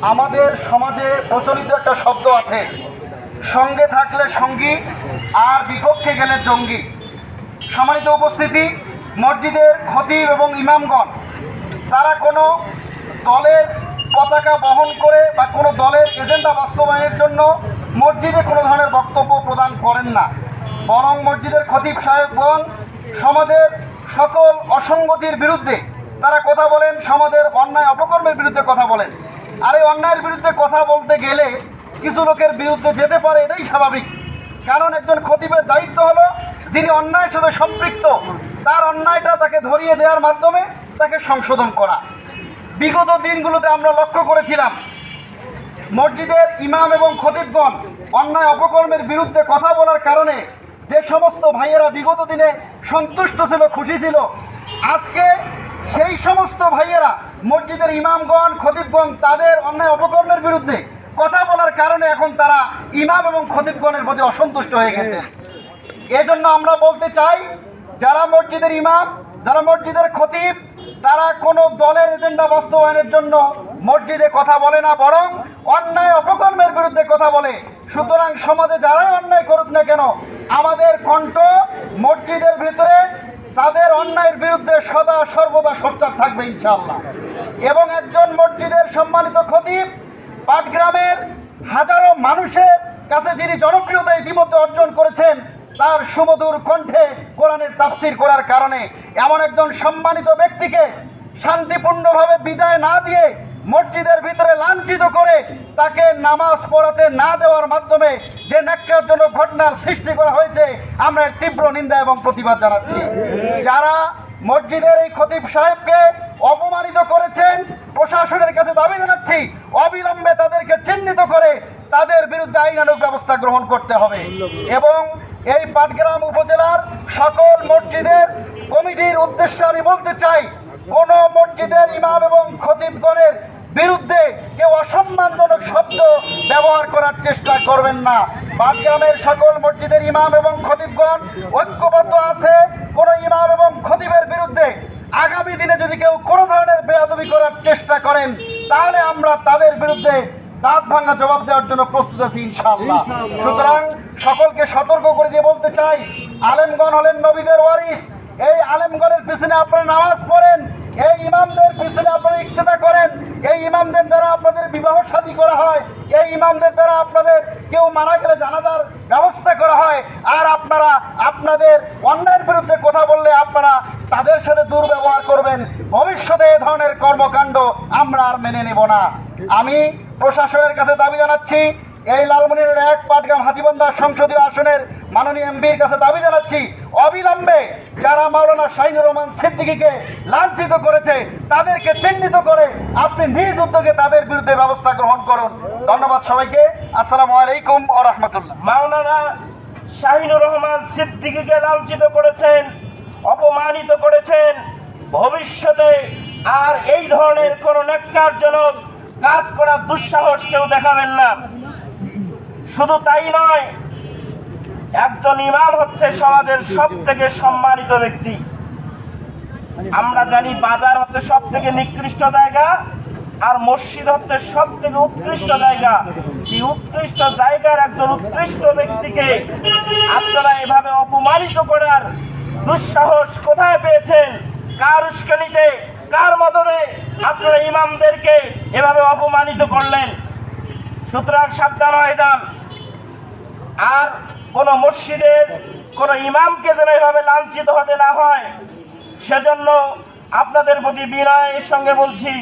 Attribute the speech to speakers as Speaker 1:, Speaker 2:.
Speaker 1: আমাদের সমাজে প্রচলিত একটা শব্দ আছে, সঙ্গে থাকলে সঙ্গী আর বিপক্ষে গেলে জঙ্গি। সম্মানিত উপস্থিতি, মসজিদের খতিব এবং ইমামগণ তারা কোনো দলের পতাকা বহন করে বা কোনো দলের এজেন্ডা বাস্তবায়নের জন্য মসজিদে কোনো ধরনের বক্তব্য প্রদান করেন না, বরং মসজিদের খতিব সাহেবগণ সমাজের সকল অসঙ্গতির বিরুদ্ধে তারা কথা বলেন, সমাজের অন্যায় অপকর্মের বিরুদ্ধে কথা বলেন। আর এই অন্যায়ের বিরুদ্ধে কথা বলতে গেলে কিছু লোকের বিরুদ্ধে যেতে পারে, এটাই স্বাভাবিক। কারণ একজন খতিবের দায়িত্ব হলো যিনি অন্যায়ের সাথে সম্পৃক্ত তার অন্যায়টা তাকে ধরিয়ে দেওয়ার মাধ্যমে তাকে সংশোধন করা। বিগত দিনগুলোতে আমরা লক্ষ্য করেছিলাম মসজিদের ইমাম এবং খতিবগণ অন্যায় অপকর্মের বিরুদ্ধে কথা বলার কারণে যে সমস্ত ভাইয়েরা বিগত দিনে সন্তুষ্ট ছিল, খুশি ছিল, আজকে সেই সমস্ত ভাইয়েরা মসজিদের ইমামগণ খতিবগণ তাদের অন্যায় অপকর্মের বিরুদ্ধে কথা বলার কারণে এখন তারা ইমাম এবং খতিবগণের প্রতি অসন্তুষ্ট হয়ে গেছে। এজন্য আমরা বলতে চাই, যারা মসজিদের ইমাম, যারা মসজিদের খতিব, তারা কোনো দলের এজেন্ডা বাস্তবায়নের জন্য মসজিদে কথা বলে না, বরং অন্যায় অপকর্মের বিরুদ্ধে কথা বলে। সুতরাং সমাজে যারাই অন্যায় করুক না কেন, আমাদের কণ্ঠ মসজিদের ভিতরে তাদের অন্যায়ের বিরুদ্ধে সদা সর্বদা সোচ্চার থাকবে ইনশাআল্লাহ। এবং একজন মসজিদের সম্মানিত খতিব পাটগ্রামের হাজারো মানুষের কাছে যিনি জনপ্রিয়তা ইতিমধ্যে অর্জন করেছেন, তার সুমধুর কণ্ঠে কোরআনের তাফসীর করার কারণে এমন একজন সম্মানিত ব্যক্তিকে শান্তিপূর্ণভাবে বিদায় না দিয়ে মসজিদের ভিতরে লাঞ্ছিত করে তাকে নামাজ পড়াতে না দেওয়ার মাধ্যমে যে ন্যাক্কারজনক ঘটনার সৃষ্টি করা হয়েছে, আমরা এর তীব্র নিন্দা এবং প্রতিবাদ জানাচ্ছি। যারা মসজিদের এই খতিব সাহেবকে অপমানিত করেছেন, প্রশাসনের কাছে দাবি জানাচ্ছি অবিলম্বে তাদেরকে চিহ্নিত করে তাদের বিরুদ্ধে আইনানুগ ব্যবস্থা গ্রহণ করতে হবে। এবং এই পাটগ্রাম উপজেলার সকল মসজিদের কমিটির উদ্দেশ্যে আমি বলতে চাই, কোন মসজিদের ইমাম এবং খতিবগণের বিরুদ্ধে কেউ অসম্মানজনক শব্দ ব্যবহার করার চেষ্টা করবেন না। পাটগ্রামের সকল মসজিদের ইমাম এবং খতিবগণ ঐক্যবদ্ধ আছে। কোন ইমাম এবং খতিবের বিরুদ্ধে আগামী দিনে যদি কেউ কোনো ধরনের বেয়াদবি করার চেষ্টা করেন, তাহলে আমরা তাদের বিরুদ্ধে দাঁত ভাঙা জবাব দেওয়ার জন্য প্রস্তুত আছি ইনশাআল্লাহ। সুতরাং সকলকে সতর্ক করে দিয়ে বলতে চাই, আলেমগণ হলেন নবীদের ওয়ারিস। এই আলেমগণের পিছনে আপনারা নামাজ পড়েন, এই ইমামদের পিছনে আপনারা ইক্তেদা করেন। এই ইমামদের দ্বারা আপনাদের বিবাহ শাদী করা হয়, এই ইমামদের দ্বারা আপনাদের কেউ মারা গেলে জানাজার ব্যবস্থা করা হয়। আর আপনারা আপনাদের অন্যায়ের বিরুদ্ধে কথা বললে আপনারা তাদের সাথে দুর্ব্যবহার করবেন। ভবিষ্যতে এ ধরনের কর্মকাণ্ড আমরা আর মেনে নেব না। আমি প্রশাসনের কাছে দাবি জানাচ্ছি, এই লালমনিরহাট 1 পাটগ্রাম হাতীবান্ধা সংসদীয় আসনের মাননীয় এমপির কাছে দাবি জানাচ্ছি, অবিলম্বে যারা মাওলানা শাহিনুর রহমান সিদ্দিকীকে লাঞ্ছিত করেছে তাদেরকে চিহ্নিত করে আপনি নিজ উদ্যোগে তাদের বিরুদ্ধে ব্যবস্থা গ্রহণ করুন। ধন্যবাদ সবাইকে। আসসালামু আলাইকুম ওয়া রাহমাতুল্লাহ।
Speaker 2: মাওলানা শাহিনুর রহমান সিদ্দিকীকে লাঞ্ছিত করেছেন, অপমানিত করেছেন, ভবিষ্যতে আর এই ধরনের কোন ন্যাক্কারজনক কাজ করার দুঃসাহস কেউ দেখাবেন না। শুধু তাই নয়, একজন ইমাম হচ্ছে সমাজের সব থেকে সম্মানিত ব্যক্তি। আমরা জানি বাজার হচ্ছে সব থেকে নিকৃষ্ট জায়গা, আর মসজিদ হচ্ছে সব থেকে উৎকৃষ্ট জায়গা। এই উৎকৃষ্ট জায়গার একজন উৎকৃষ্ট ব্যক্তিকে আপনারা এভাবে অপমানিত করার দুঃসাহস কোথায় পেয়েছেন? কার উস্কানিতে, কার মদদে আপনারা ইমামদেরকে এভাবে অপমানিত করলেন? সুতরাং সাবধান হয়ে যান। আর কোন মসজিদের কোন ইমামকে যেন এভাবে লাঞ্ছিত হতে না হয়, সেজন্য আপনাদের প্রতি বিনয়ের সঙ্গে বলছি,